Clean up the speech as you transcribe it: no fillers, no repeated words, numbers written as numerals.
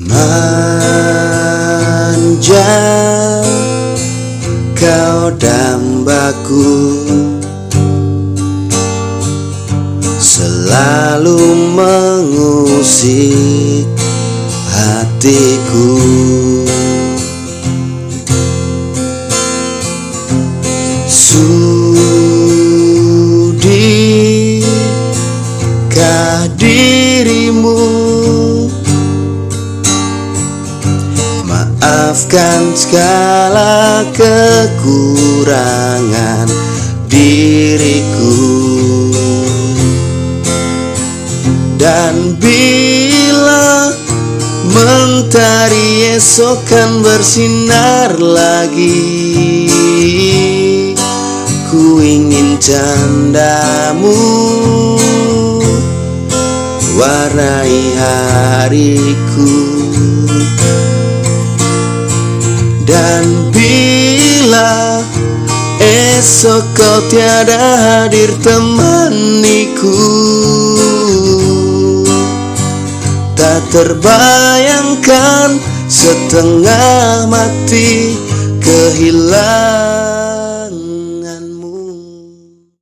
Manja kau dambaku, selalu mengusik hatiku. Sudikah dirimu maafkan segala kekurangan diriku? Dan bila mentari esok kan bersinar lagi, ku ingin candamu warnai hariku. Dan bila esok kau tiada hadir temaniku, tak terbayangkan setengah mati kehilangan.